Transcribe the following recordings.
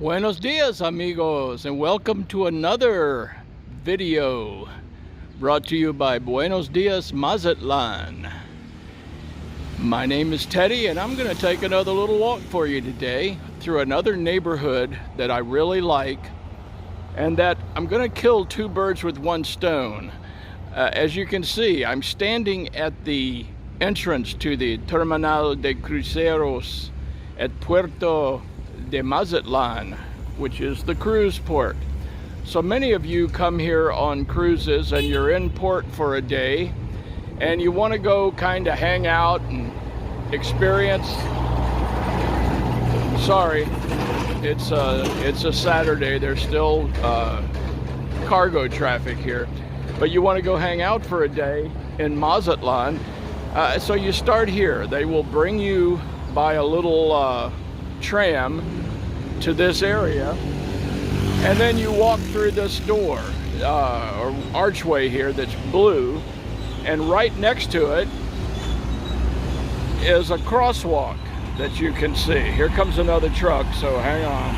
Buenos dias, amigos, and welcome to another video brought to you by Buenos Dias, Mazatlan. My name is Teddy, and I'm going to take another little walk for you today through another neighborhood that I really like, and that I'm going to kill two birds with one stone. As you can see, I'm standing at the entrance to the Terminal de Cruceros at Puerto de Mazatlan, which is the cruise port. So many of you come here on cruises and you're in port for a day and you want to go kind of hang out and experience. Sorry, it's a Saturday. There's still cargo traffic here, but you want to go hang out for a day in Mazatlan. So you start here. They will bring you by a little tram to this area, and then you walk through this door or archway here that's blue, and right next to it is a crosswalk that you can see. Here comes another truck, so hang on.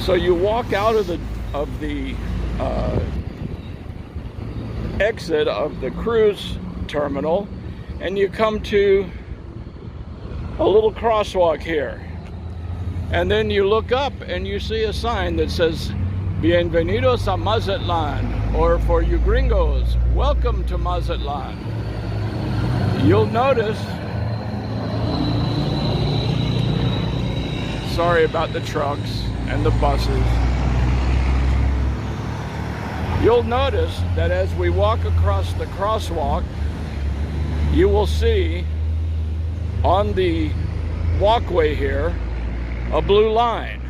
So you walk out of the exit of the cruise terminal, and you come to a little crosswalk here, and then you look up and you see a sign that says Bienvenidos a Mazatlan, or for you gringos, welcome to Mazatlan. You'll notice, sorry about the trucks and the buses, you'll notice that as we walk across the crosswalk, you will see on the walkway here a blue line.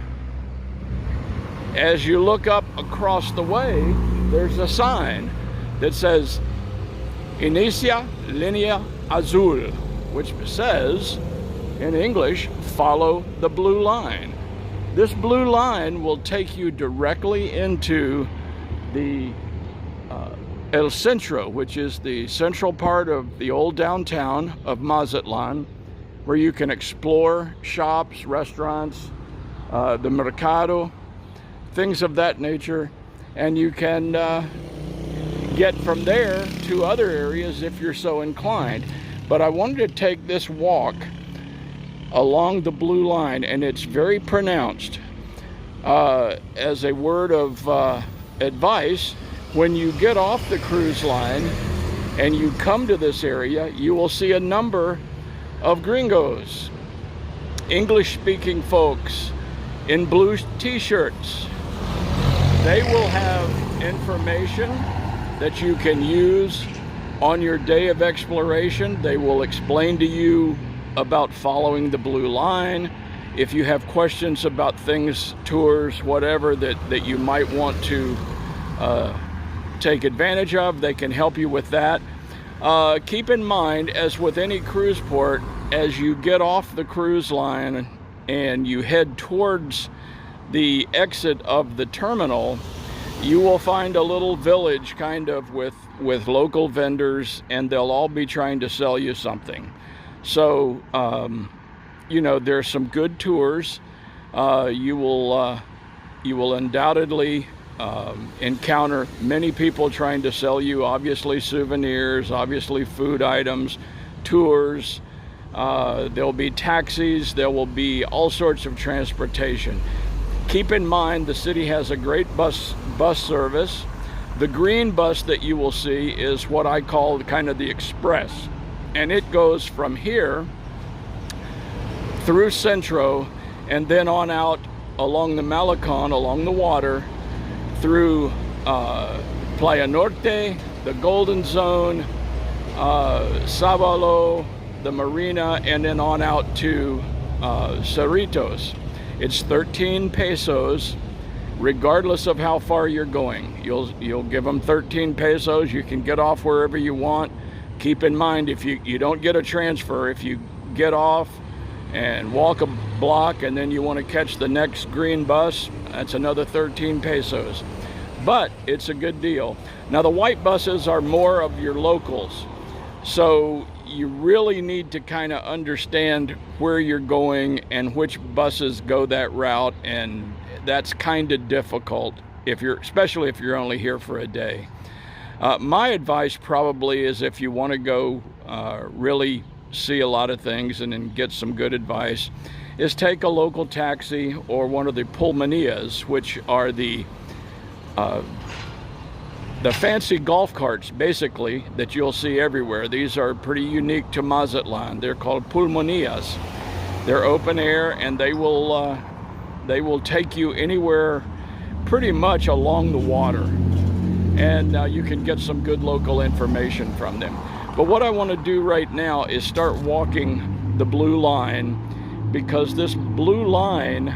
As you look up across the way, there's a sign that says Inicia Linea Azul, which says in English, follow the blue line. This blue line will take you directly into the El Centro, which is the central part of the old downtown of Mazatlan, where you can explore shops, restaurants, the mercado, things of that nature, and you can get from there to other areas if you're so inclined. But I wanted to take this walk along the blue line, and it's very pronounced. As a word of advice, when you get off the cruise line and you come to this area, you will see a number of gringos, English-speaking folks in blue t-shirts. They will have information that you can use on your day of exploration. They will explain to you about following the blue line. If you have questions about things, tours, whatever that you might want to take advantage of, they can help you with that. Keep in mind, as with any cruise port, as you get off the cruise line and you head towards the exit of the terminal, you will find a little village kind of with local vendors, and they'll all be trying to sell you something. So, you know, there's some good tours. You will undoubtedly encounter many people trying to sell you, obviously, souvenirs, obviously food items, tours. There'll be taxis, there will be all sorts of transportation. Keep in mind, the city has a great bus service. The green bus that you will see is what I call kind of the express, and it goes from here through Centro and then on out along the Malecon, along the water, through Playa Norte, the Golden Zone, Sábalo, the Marina, and then on out to Cerritos. It's 13 pesos, regardless of how far you're going. You'll give them 13 pesos. You can get off wherever you want. Keep in mind, if you don't get a transfer, if you get off and walk a block and then you want to catch the next green bus, that's another 13 pesos. But it's a good deal. Now, the white buses are more of your locals. So you really need to kind of understand where you're going and which buses go that route, and that's kind of difficult especially if you're only here for a day. My advice probably is, if you want to go really see a lot of things and then get some good advice, is take a local taxi or one of the pulmonias, which are the fancy golf carts, basically, that you'll see everywhere. These are pretty unique to Mazatlan. They're called pulmonias. They're open air, and they will take you anywhere pretty much along the water, and you can get some good local information from them. But what I want to do right now is start walking the blue line, because this blue line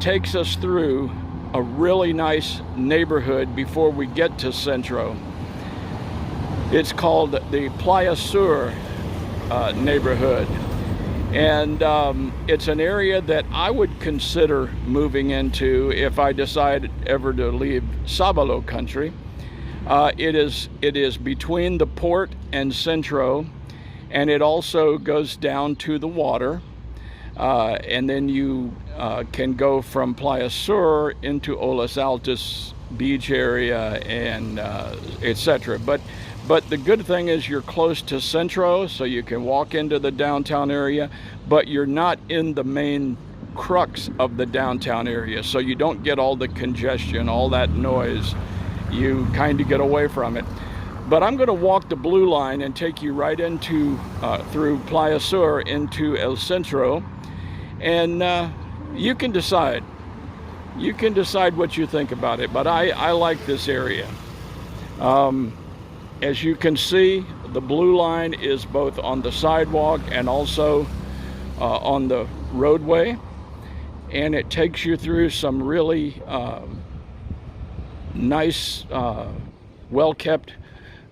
takes us through a really nice neighborhood before we get to Centro. It's called the Playa Sur neighborhood, and it's an area that I would consider moving into if I decide ever to leave Sabalo country. It is between the port and Centro, and it also goes down to the water, and then you can go from Playa Sur into Olas Altas beach area and etc. But the good thing is you're close to Centro, so you can walk into the downtown area, but you're not in the main crux of the downtown area, so you don't get all the congestion, all that noise. You kind of get away from it. But I'm going to walk the blue line and take you right into through Playa Sur into El Centro, and you can decide. You can decide what you think about it, but I like this area. As you can see, the blue line is both on the sidewalk and also on the roadway, and it takes you through some really nice, well-kept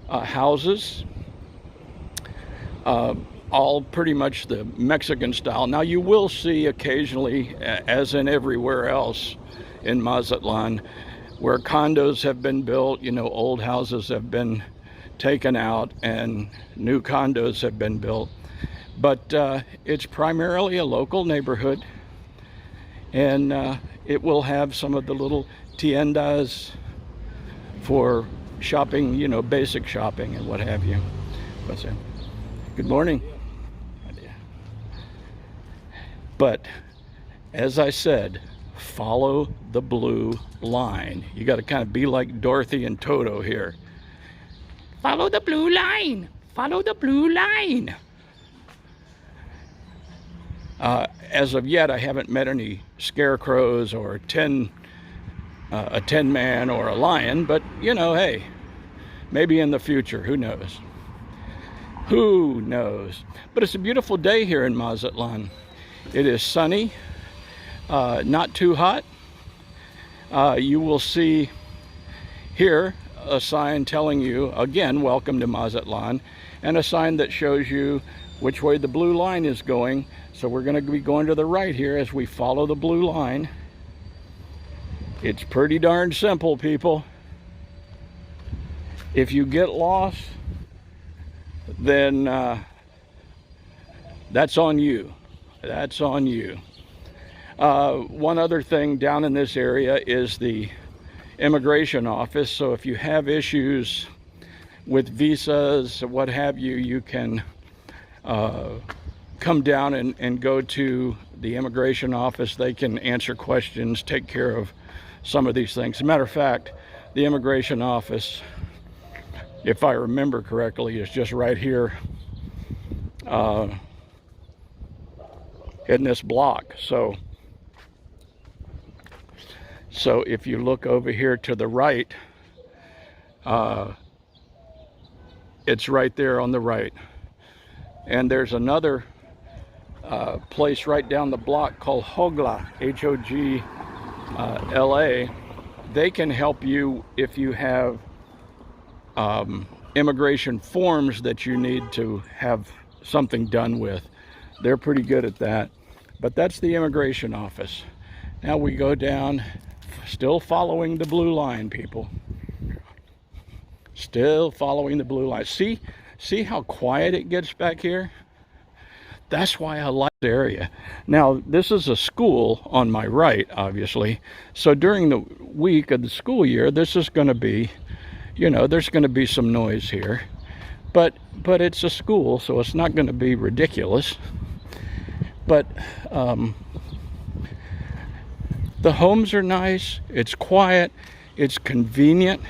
houses, all pretty much the Mexican style. Now, you will see occasionally, as in everywhere else in Mazatlan, where condos have been built, you know, old houses have been taken out and new condos have been built. But it's primarily a local neighborhood, and it will have some of the little tiendas for shopping, you know, basic shopping and what have you. What's that? Good morning. But as I said, follow the blue line. You got to kind of be like Dorothy and Toto here. Follow the blue line. Follow the blue line. As of yet, I haven't met any scarecrows or a 10-man or a lion, but you know, hey, maybe in the future, who knows? Who knows? But it's a beautiful day here in Mazatlan. It is sunny, not too hot. You will see here a sign telling you, again, welcome to Mazatlan, and a sign that shows you which way the blue line is going. So we're going to be going to the right here as we follow the blue line. It's pretty darn simple, people. If you get lost, then that's on you. That's on you. One other thing down in this area is the immigration office. So if you have issues with visas, what have you, you can come down and go to the immigration office. They can answer questions, take care of some of these things. As a matter of fact, the immigration office, if I remember correctly, is just right here in this block. So if you look over here to the right, it's right there on the right. And there's another place right down the block called Hogla, H-O-G-L-A. They can help you if you have immigration forms that you need to have something done with. They're pretty good at that. But that's the immigration office. Now we go down, still following the blue line, people. Still following the blue line. See, See how quiet it gets back here? That's why I like the area. Now, this is a school on my right, obviously. So during the week of the school year, this is going to be, you know, there's going to be some noise here. But it's a school, so it's not going to be ridiculous. But the homes are nice. It's quiet. It's convenient.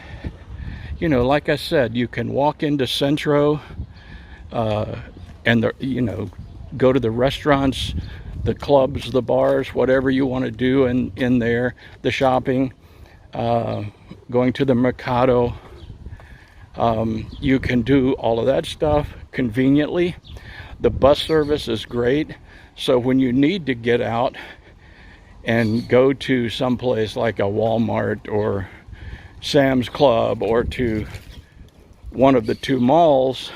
You know, like I said, you can walk into Centro and go to the restaurants, the clubs, the bars, whatever you want to do in there, the shopping, going to the Mercado. You can do all of that stuff conveniently. The bus service is great. So when you need to get out and go to someplace like a Walmart or Sam's Club or to one of the two malls,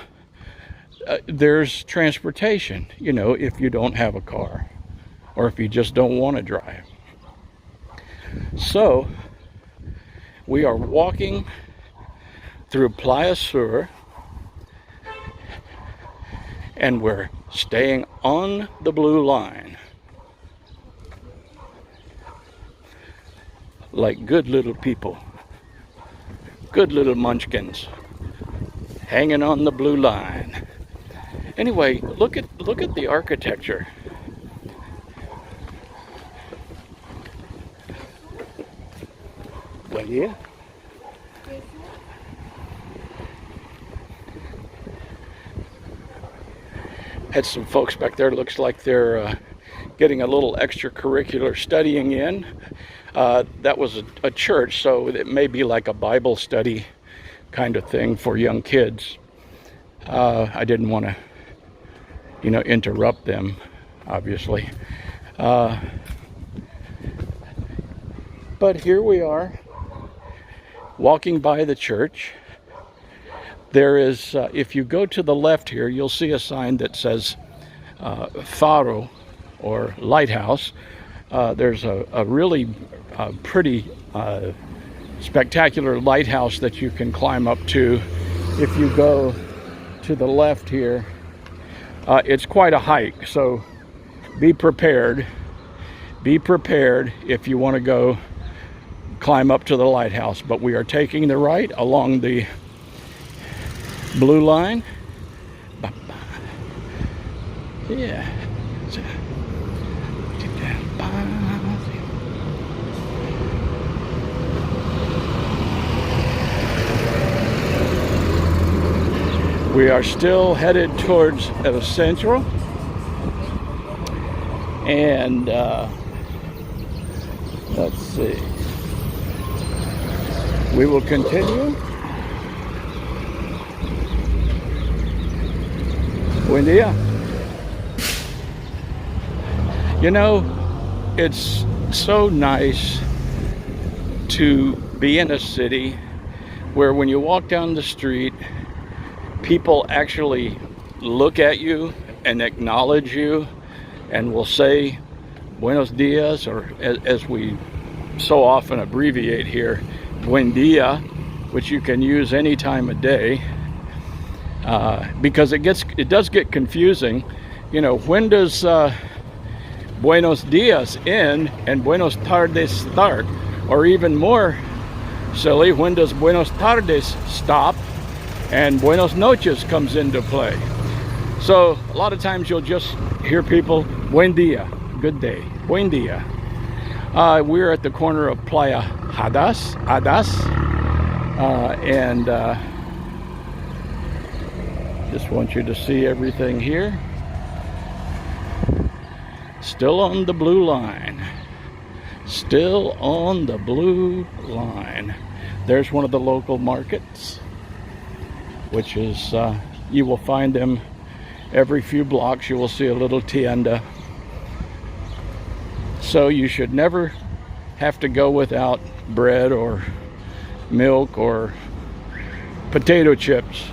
there's transportation, you know, if you don't have a car or if you just don't want to drive. So we are walking through Playa Sur and we're staying on the blue line like good little people, good little munchkins hanging on the blue line. Anyway, look at the architecture. Buen día. Had some folks back there. Looks like they're getting a little extracurricular studying in. That was a church, so it may be like a Bible study kind of thing for young kids. I didn't want to, you know, interrupt them, obviously. But here we are, walking by the church. There is, if you go to the left here, you'll see a sign that says Faro, or lighthouse. There's a really pretty spectacular lighthouse that you can climb up to. If you go to the left here, it's quite a hike, so be prepared. Be prepared if you want to go climb up to the lighthouse. But we are taking the right along the blue line. Yeah. We are still headed towards El Centro, and let's see, we will continue. Buen día. You know, it's so nice to be in a city where when you walk down the street, people actually look at you and acknowledge you and will say buenos dias, or as we so often abbreviate here, buen dia, which you can use any time of day, because it does get confusing. You know, when does buenos dias end and buenos tardes start? Or even more silly, when does buenos tardes stop and buenos noches comes into play? So a lot of times you'll just hear people, buen dia, good day, buen dia. We're at the corner of Playa Hadas, and just want you to see everything here. Still on the blue line. Still on the blue line. There's one of the local markets, which is, you will find them every few blocks. You will see a little tienda. So you should never have to go without bread or milk or potato chips.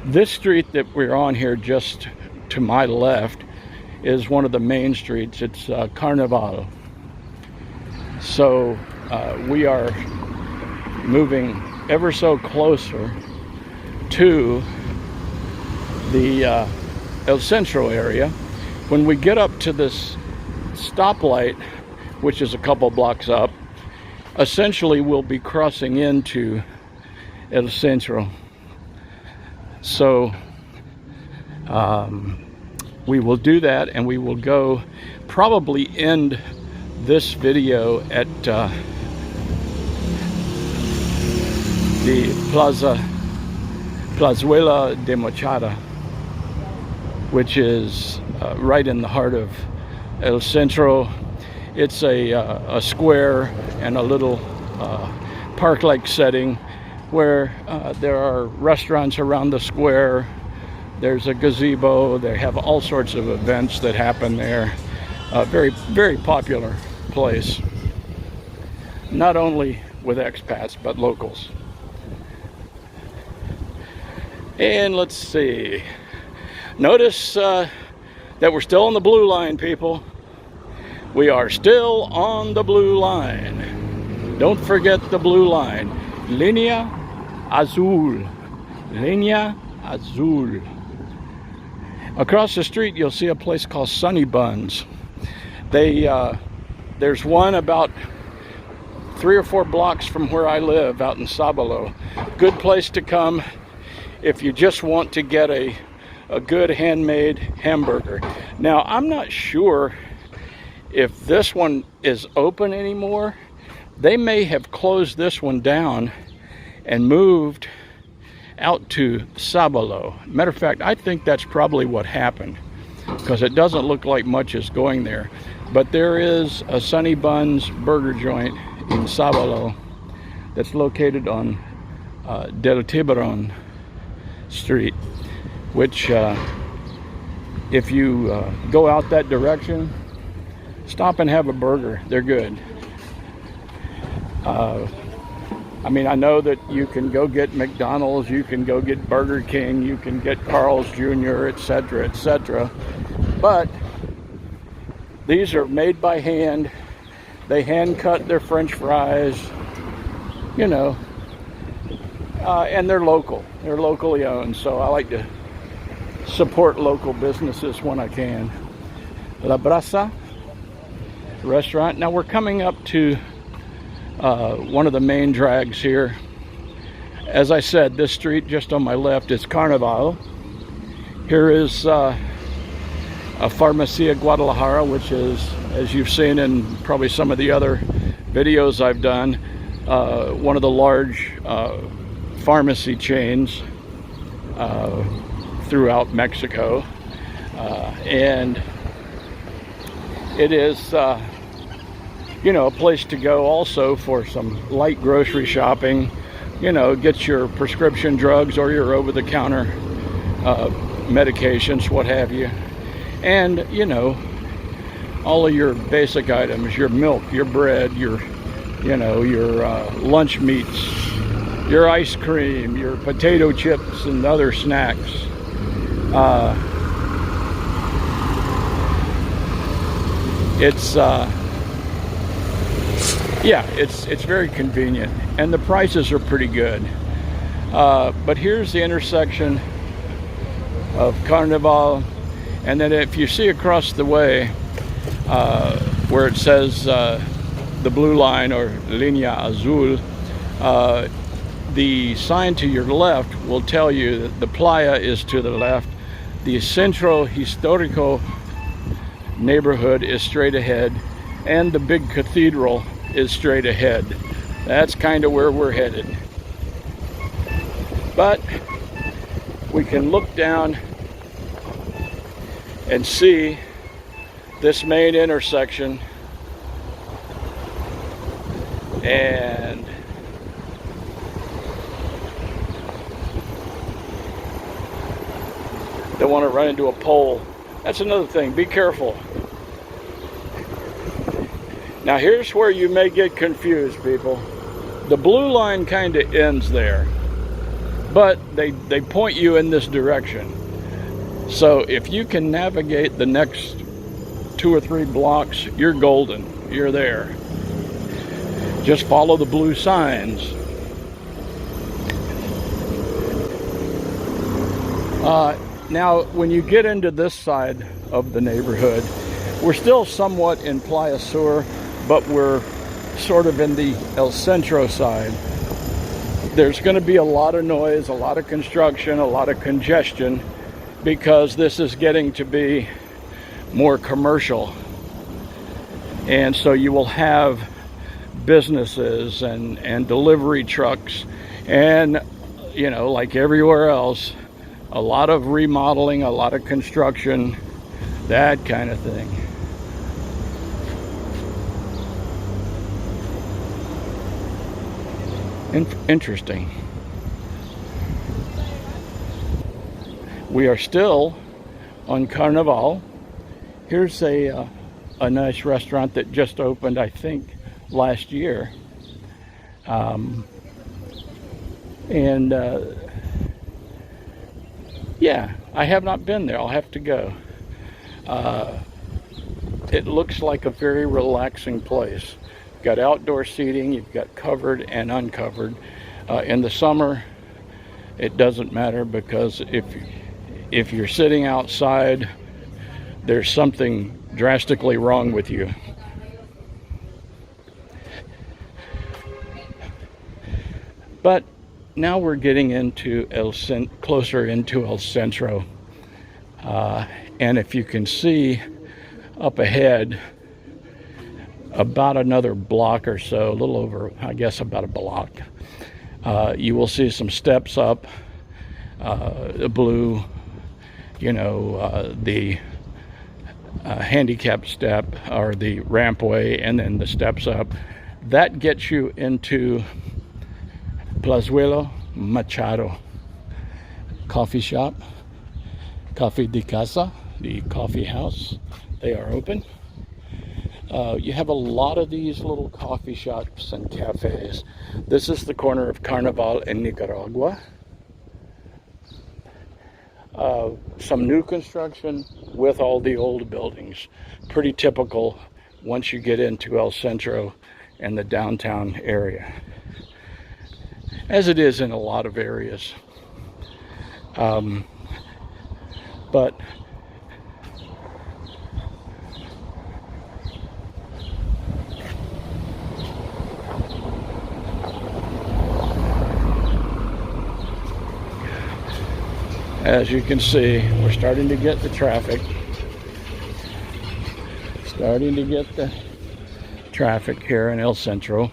This street that we're on here, just to my left, is one of the main streets. It's Carnaval. So we are moving ever so closer to the El Centro area. When we get up to this stoplight, which is a couple blocks up, essentially we'll be crossing into El Centro. So we will do that, and we will go probably end this video at the Plazuela Machado, which is right in the heart of El Centro. It's a square and a little park-like setting where there are restaurants around the square. There's a gazebo. They have all sorts of events that happen there. Very, very popular place, not only with expats but locals. And let's see, notice that we're still on the blue line, people. We are still on the blue line. Don't forget the blue line. Línea azul. Línea azul. Across the street, you'll see a place called Sunny Buns. There's one about 3 or 4 blocks from where I live, out in Sabalo. Good place to come if you just want to get a good handmade hamburger. Now, I'm not sure if this one is open anymore. They may have closed this one down and moved out to Sabalo. Matter of fact, I think that's probably what happened, because it doesn't look like much is going there. But there is a Sunny Buns burger joint in Sabalo that's located on Del Tiburon Street, which if you go out that direction, stop and have a burger. They're good. I mean, I know that you can go get McDonald's, you can go get Burger King, you can get Carl's Jr., etc., etc. But these are made by hand. They hand cut their French fries, you know, and they're local. They're locally owned, so I like to support local businesses when I can. La Brasa restaurant. Now we're coming up to one of the main drags here. As I said, this street just on my left is Carnival. Here is a Farmacia Guadalajara, which is, as you've seen in probably some of the other videos I've done, one of the large pharmacy chains throughout Mexico. And it is you know, a place to go also for some light grocery shopping, you know, get your prescription drugs or your over-the-counter medications, what have you. And, you know, all of your basic items, your milk, your bread, your, you know, your lunch meats, your ice cream, your potato chips and other snacks. Yeah, it's very convenient, and the prices are pretty good. But here's the intersection of Carnival, and then if you see across the way where it says the blue line or Línea Azul, the sign to your left will tell you that the playa is to the left. The Centro Histórico neighborhood is straight ahead, and the big cathedral is straight ahead. That's kind of where we're headed. But we can look down and see this main intersection, and don't want to run into a pole. That's another thing, be careful. Now here's where you may get confused, people. The blue line kind of ends there, but they point you in this direction. So if you can navigate the next 2 or 3 blocks, you're golden. You're there. Just follow the blue signs. Now, when you get into this side of the neighborhood, we're still somewhat in Playa Sur, but we're sort of in the El Centro side. There's going to be a lot of noise, a lot of construction, a lot of congestion, because this is getting to be more commercial. And so you will have businesses and delivery trucks, and, you know, like everywhere else, a lot of remodeling, a lot of construction, that kind of thing. Interesting. We are still on Carnival. Here's a nice restaurant that just opened, I think, last year. Yeah, I have not been there. I'll have to go. It looks like a very relaxing place. You've got outdoor seating, you've got covered and uncovered. In the summer, it doesn't matter, because if you're sitting outside, there's something drastically wrong with you. But now we're getting into closer into El Centro, and if you can see up ahead, about another block or so, a little over, I guess about a block, you will see some steps up, the blue, you know, the handicap step, or the rampway, and then the steps up. That gets you into Plazuela Machado coffee shop, Coffee de Casa, the coffee house. They are open. You have a lot of these little coffee shops and cafes. This is the corner of Carnival and Nicaragua. Some new construction with all the old buildings. Pretty typical once you get into El Centro and the downtown area, as it is in a lot of areas. But as you can see, we're starting to get the traffic. Starting to get the traffic here in El Centro.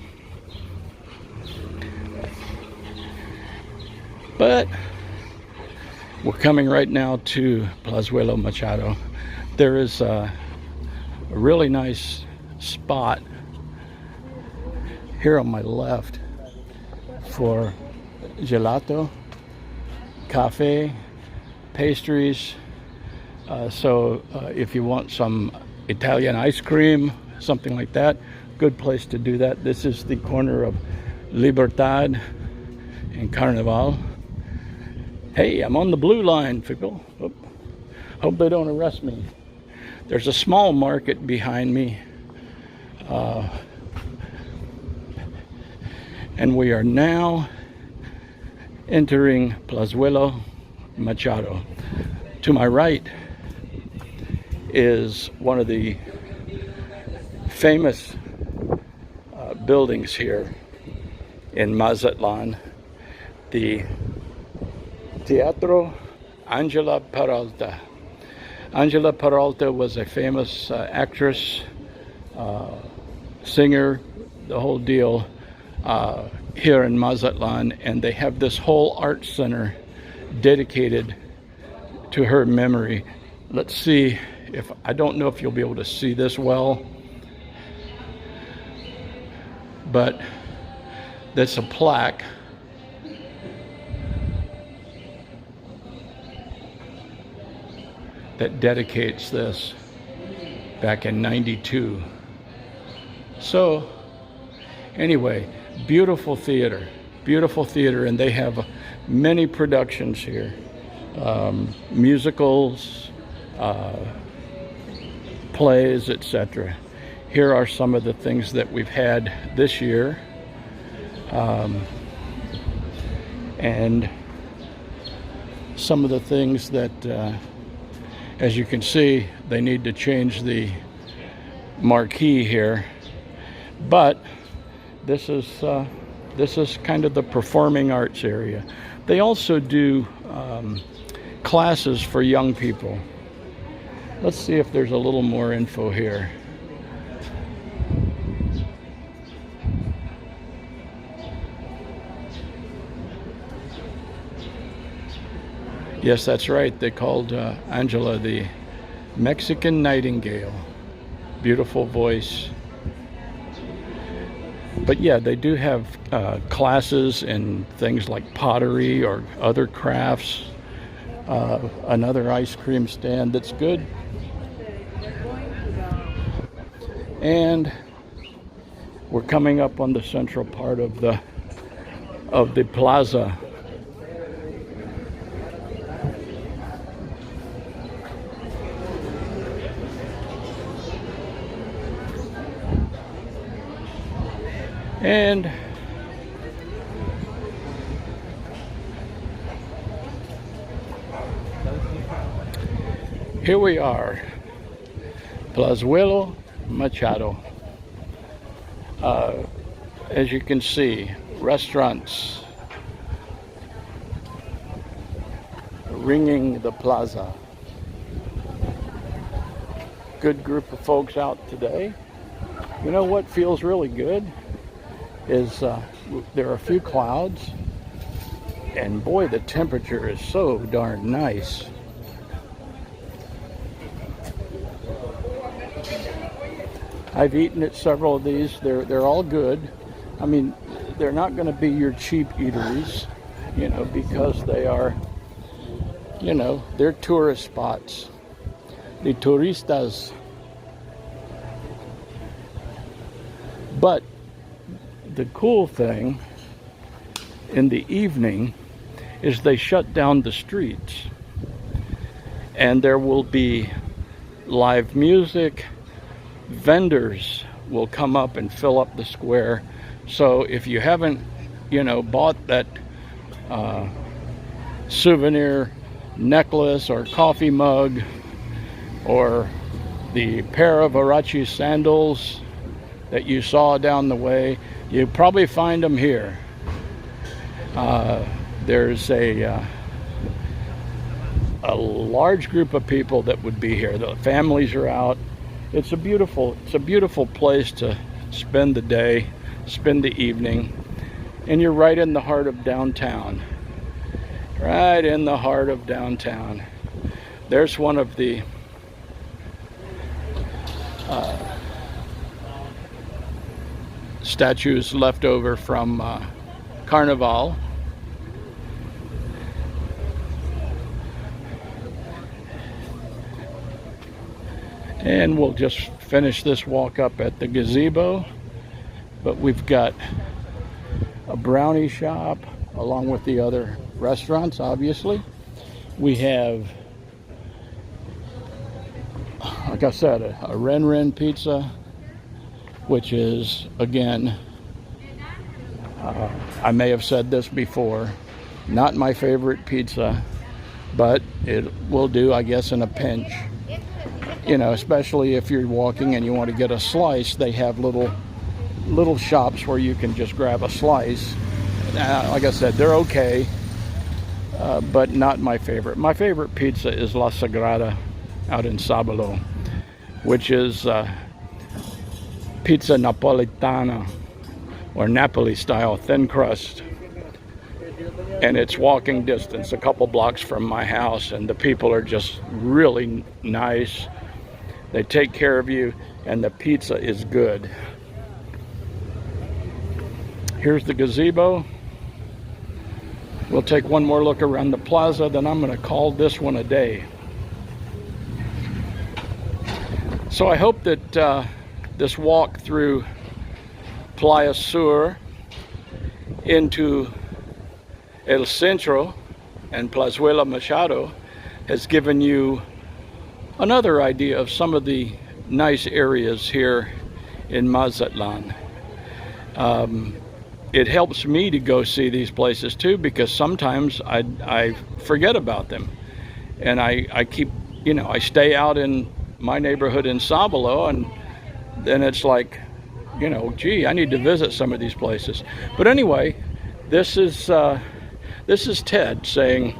But we're coming right now to Plazuela Machado. There is a really nice spot here on my left for gelato, cafe, pastries. So if you want some Italian ice cream, something like that, good place to do that. This is the corner of Libertad and Carnival. Hey, I'm on the blue line, people. Hope they don't arrest me. There's a small market behind me. And we are now entering Plazuela Machado. To my right is one of the famous buildings here in Mazatlan, the Teatro Angela Peralta. Angela Peralta was a famous actress, singer, the whole deal, here in Mazatlan, and they have this whole art center dedicated to her memory. Let's see if, I don't know if you'll be able to see this well, but that's a plaque that dedicates this back in '92. So anyway, beautiful theater, and they have many productions here, musicals, plays, etc. Here are some of the things that we've had this year. And some of the things that, as you can see, they need to change the marquee here. But this is kind of the performing arts area. They also do classes for young people. Let's see if there's a little more info here. Yes, that's right. They called Angela the Mexican Nightingale. Beautiful voice. But yeah, they do have classes in things like pottery or other crafts. Another ice cream stand that's good. And we're coming up on the central part of the plaza. And here we are, Plazuela Machado. As you can see, restaurants ringing the plaza. Good group of folks out today. You know what feels really good is there are a few clouds, and boy, the temperature is so darn nice. I've eaten at several of these. They're all good. I mean, they're not going to be your cheap eateries, you know, because they are, you know, they're tourist spots. The turistas. But the cool thing in the evening is they shut down the streets, and there will be live music. Vendors will come up and fill up the square. So if you haven't, you know, bought that souvenir necklace or coffee mug or the pair of Arachi sandals that you saw down the way, you probably find them here. There's a large group of people that would be here. The families are out. It's a beautiful place to spend the day, spend the evening, and you're right in the heart of downtown. Right in the heart of downtown. There's one of the statues left over from Carnival. And we'll just finish this walk up at the gazebo. But we've got a brownie shop along with the other restaurants, obviously. We have, like I said, a Ren pizza, which is, again, I may have said this before, not my favorite pizza, but it will do, I guess, in a pinch. You know, especially if you're walking and you want to get a slice, they have little shops where you can just grab a slice. Like I said, they're okay, but not my favorite. My favorite pizza is La Sagrada out in Sabalo, which is pizza napolitana, or Napoli style, thin crust. And it's walking distance, a couple blocks from my house, and the people are just really nice. They take care of you, and the pizza is good. Here's the gazebo. We'll take one more look around the plaza, then I'm going to call this one a day. So I hope that this walk through Playa Sur into El Centro and Plazuela Machado has given you another idea of some of the nice areas here in Mazatlan. It helps me to go see these places too, because sometimes I forget about them, and I keep, I stay out in my neighborhood in Sabalo, and then it's like, gee, I need to visit some of these places. But anyway, this is Ted saying,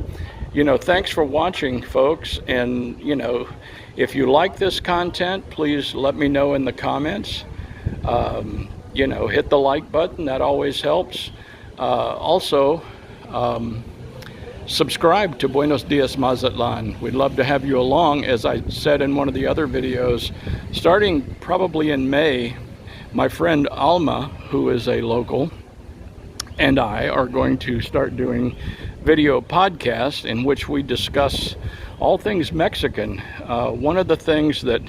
thanks for watching, folks, and if you like this content, please let me know in the comments. Hit the like button, that always helps. Also, subscribe to Buenos Dias Mazatlan. We'd love to have you along. As I said in one of the other videos, starting probably in May, my friend Alma, who is a local, and I are going to start doing video podcasts in which we discuss all things Mexican. One of the things that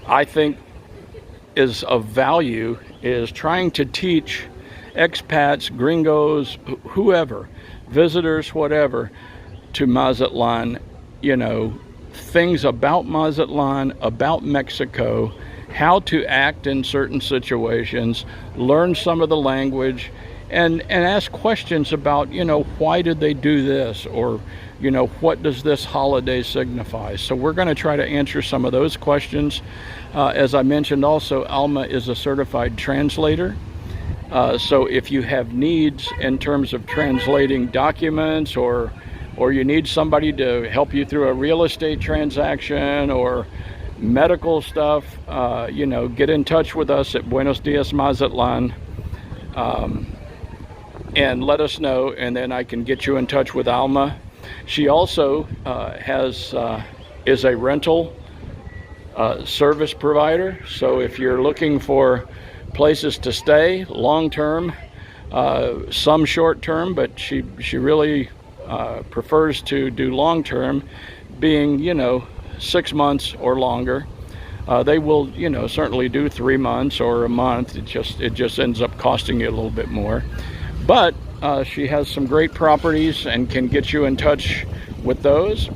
I think is of value is trying to teach expats, gringos, whoever, visitors, whatever, to Mazatlan, things about Mazatlan, about Mexico, how to act in certain situations, learn some of the language, and ask questions about, why did they do this, or, what does this holiday signify? So we're going to try to answer some of those questions. As I mentioned also, Alma is a certified translator. So if you have needs in terms of translating documents, or you need somebody to help you through a real estate transaction or medical stuff, get in touch with us at Buenos Dias Mazatlan, and let us know, and then I can get you in touch with Alma. She also is a rental service provider. So if you're looking for places to stay long term, some short term, but she really prefers to do long term, being 6 months or longer. They will certainly do 3 months or a month. It just ends up costing you a little bit more, but she has some great properties and can get you in touch with those.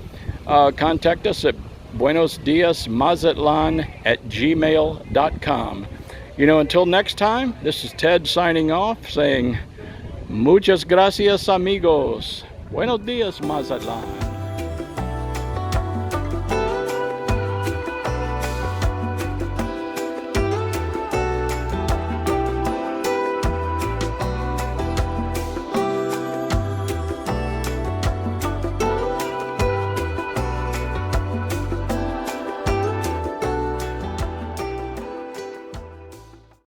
Contact us at buenosdiasmazatlan@gmail.com. Until next time, this is Ted signing off, saying muchas gracias, amigos. Buenos dias, Mazatlan.